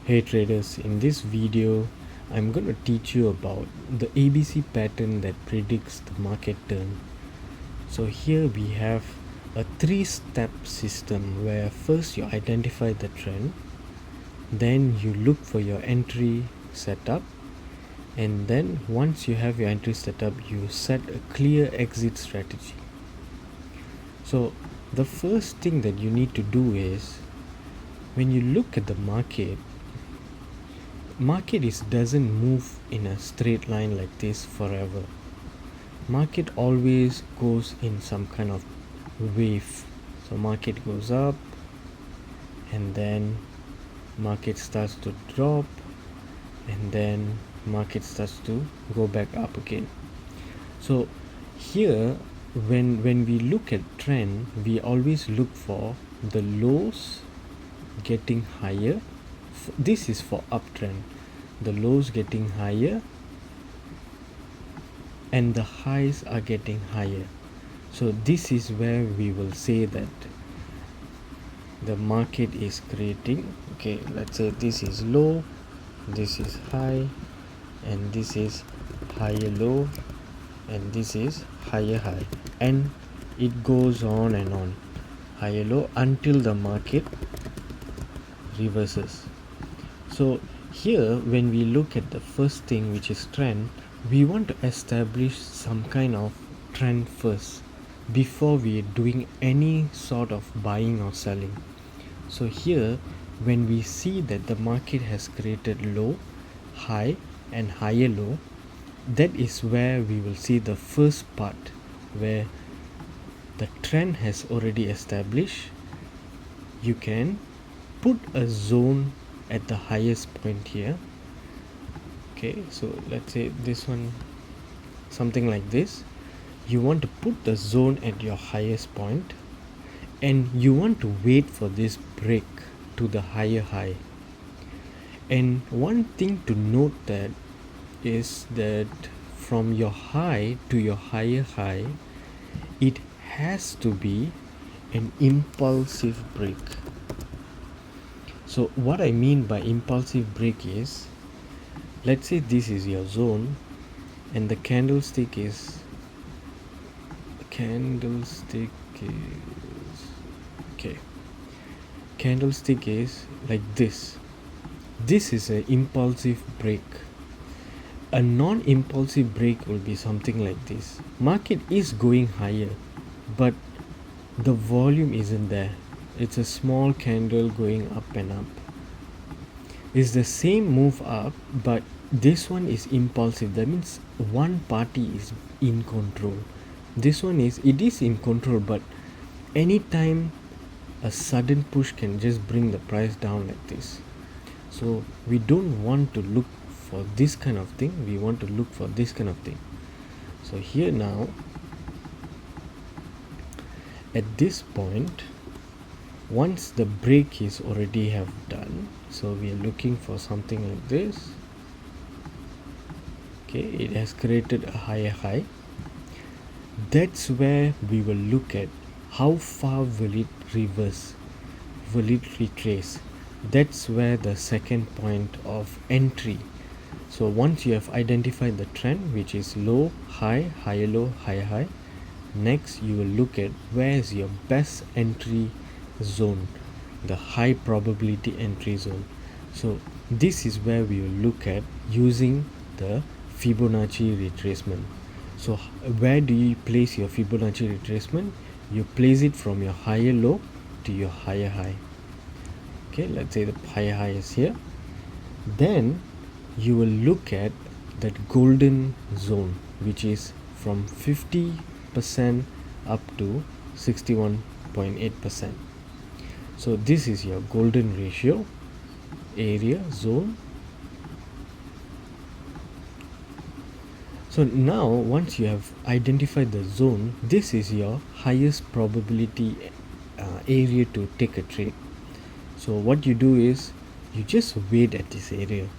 Hey traders, in this video I'm going to teach you about the ABC pattern that predicts the market turn. So here we have a 3-step system where first you identify the trend, then you look for your entry setup, and then once you have your entry setup you set a clear exit strategy. So the first thing that you need to do is, when you look at the market doesn't move in a straight line like this forever. Market always goes in some kind of wave. So market goes up and then market starts to drop and then market starts to go back up again. So here when we look at trend, we always look for the lows getting higher. This is for uptrend, the lows getting higher and the highs are getting higher. So this is where we will say that the market is creating, okay, let's say this is low, this is high, and this is higher low, and this is higher high, and it goes on and on, higher low, until the market reverses. So here when we look at the first thing, which is trend, we want to establish some kind of trend first before we are doing any sort of buying or selling. So here when we see that the market has created low, high and higher low, that is where we will see the first part where the trend has already established. You can put a zone at the highest point here. Okay, so let's say this one, something like this. You want to put the zone at your highest point and you want to wait for this break to the higher high. And one thing to note that is that from your high to your higher high, it has to be an impulsive break. So what I mean by impulsive break is, let's say this is your zone and the candlestick is like this. This is an impulsive break. A non-impulsive break will be something like this. Market is going higher, but the volume isn't there. It's a small candle going up and up. It's the same move up, but this one is impulsive. That means one party is in control. This one is in control, but anytime a sudden push can just bring the price down like this. So we don't want to look for this kind of thing, we want to look for this kind of thing. So here now, at this point, once the break is already have done, so we are looking for something like this. Okay, it has created a higher high. That's where we will look at how far will it reverse, will it retrace. That's where the second point of entry. So once you have identified the trend, which is low, high, higher low, higher high, next you will look at where is your best entry zone, the high probability entry zone. So this is where we will look at using the Fibonacci retracement. So where do you place your Fibonacci retracement? You place it from your higher low to your higher high. Okay, let's say the higher high is here. Then you will look at that golden zone, which is from 50% up to 61.8%. So this is your golden ratio area zone. So now once you have identified the zone, this is your highest probability area to take a trade. So what you do is you just wait at this area.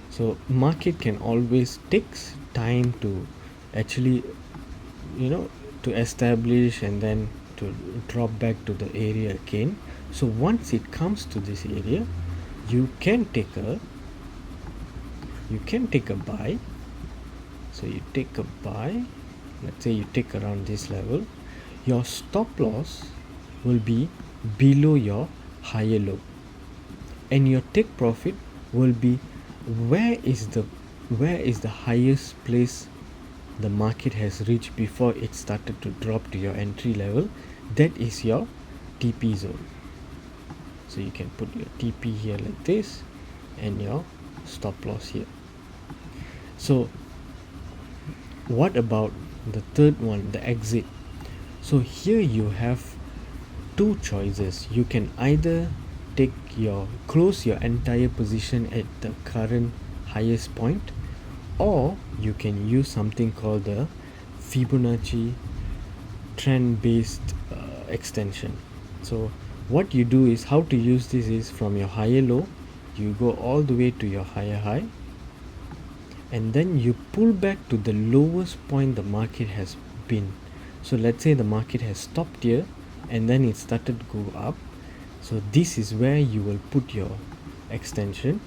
So market can always takes time to actually, to establish and then to drop back to the area again. So once it comes to this area, you can take a buy. So you take a buy, let's say you take around this level. Your stop loss will be below your higher low, and your take profit will be where is the highest place the market has reached before it started to drop to your entry level. That is your TP zone. So you can put your TP here like this and your stop loss here. So what about the third one, the exit? So here you have two choices. You can either close your entire position at the current highest point, or you can use something called the Fibonacci trend based extension. So what you do is, how to use this is, from your higher low you go all the way to your higher high, and then you pull back to the lowest point the market has been. So let's say the market has stopped here and then it started to go up. So this is where you will put your extension.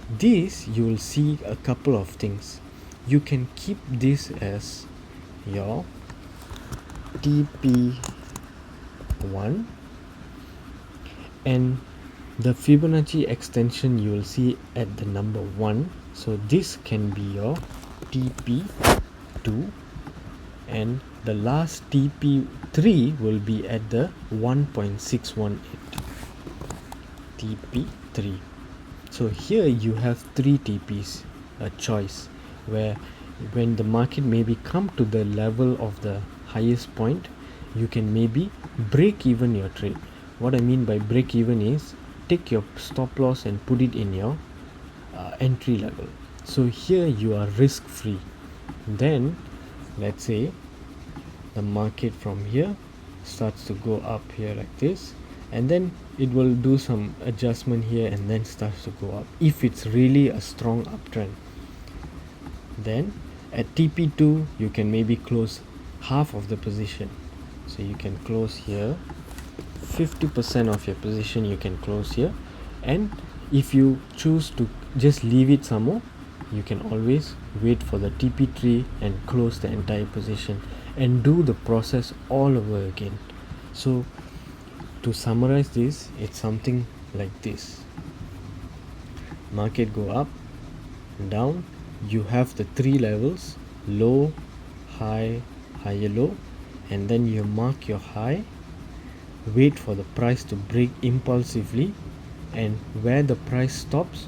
This you will see a couple of things. You can keep this as your TP1, and the Fibonacci extension you will see at the number 1. So this can be your TP2, and the last TP3 will be at the 1.618 TP3. So here you have 3 TPs, a choice, where when the market maybe come to the level of the highest point, you can maybe break even your trade. What I mean by break even is, take your stop loss and put it in your entry level. So here you are risk free. Then let's say the market from here starts to go up here like this, and then it will do some adjustment here and then starts to go up. If it's really a strong uptrend, then at TP2 you can maybe close half of the position. So you can close here 50% of your position, you can close here. And if you choose to just leave it some more, you can always wait for the TP3 and close the entire position and do the process all over again. So to summarize this, it's something like this. Market go up, down, you have the 3 levels: low, high, higher low, and then you mark your high, wait for the price to break impulsively, and where the price stops,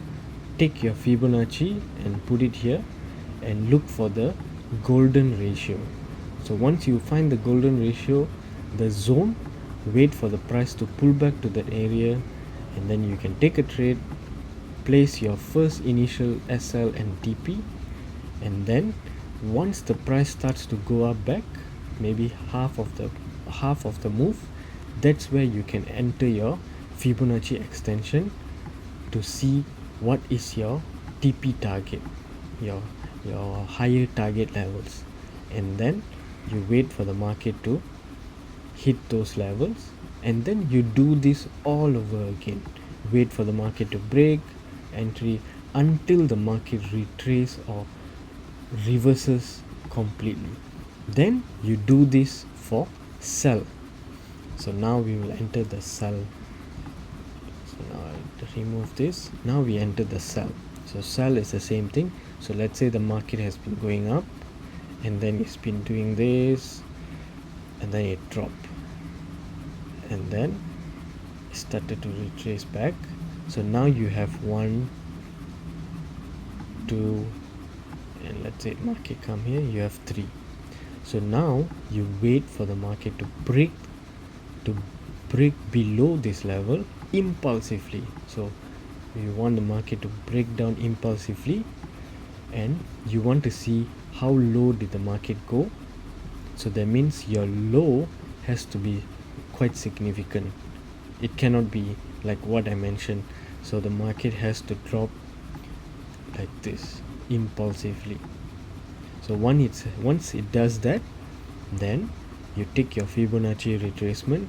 take your Fibonacci and put it here and look for the golden ratio. So once you find the golden ratio, the zone, wait for the price to pull back to that area, and then you can take a trade, place your first initial SL and TP, and then once the price starts to go up back, maybe half of the move, that's where you can enter your Fibonacci extension to see what is your TP target, your higher target levels, and then you wait for the market to hit those levels, and then you do this all over again. Wait for the market to break, entry, until the market retraces or reverses completely. Then you do this for sell. So now we will enter the sell. So now I remove this. Now we enter the sell. So sell is the same thing. So let's say the market has been going up, and then it's been doing this, and then it dropped, and then it started to retrace back. So now you have 1, 2, and let's say market come here, you have 3. So now you wait for the market to break below this level impulsively. So you want the market to break down impulsively, and you want to see how low did the market go. So that means your low has to be quite significant. It cannot be like what I mentioned. So the market has to drop like this impulsively. So once it does that, then you take your Fibonacci retracement,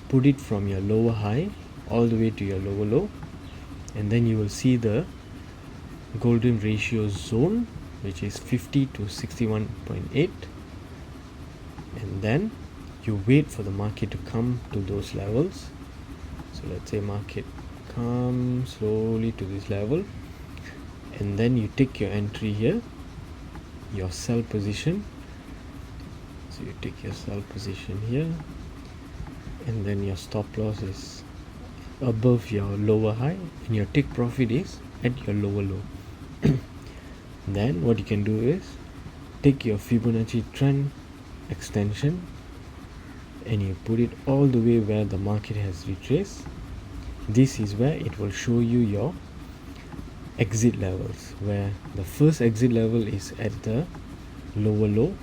put it from your lower high all the way to your lower low, and then you will see the golden ratio zone, which is 50 to 61.8, and then you wait for the market to come to those levels. So let's say market come slowly to this level, and then you take your entry here, your sell position. So you take your sell position here, and then your stop loss is above your lower high, and your take profit is at your lower low. Then what you can do is take your Fibonacci trend extension and you put it all the way where the market has retraced. This is where it will show you your exit levels, where the first exit level is at the lower low,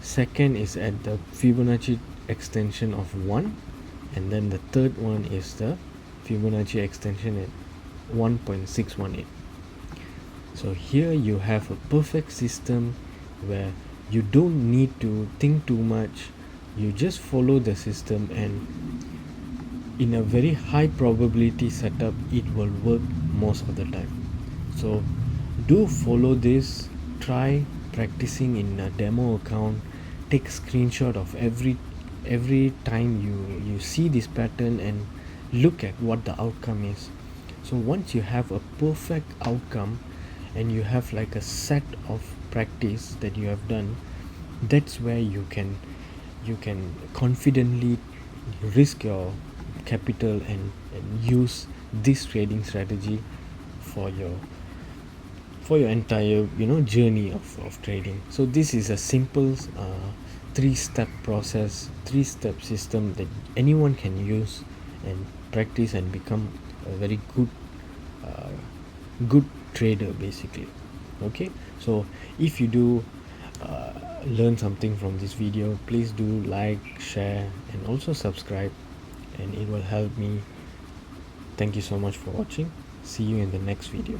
second is at the Fibonacci extension of 1, and then the third one is the Fibonacci extension at 1.618. So here you have a perfect system where you don't need to think too much. You just follow the system, and in a very high probability setup it will work most of the time. So do follow this, try practicing in a demo account, take screenshot of every time you see this pattern and look at what the outcome is. So once you have a perfect outcome and you have like a set of practice that you have done, that's where you can confidently risk your capital and use this trading strategy for your entire journey of trading. So this is a simple 3-step process, 3-step system that anyone can use and practice and become a very good trader basically. Okay, so if you do learn something from this video, please do like, share, and also subscribe, and it will help me. Thank you so much for watching. See you in the next video.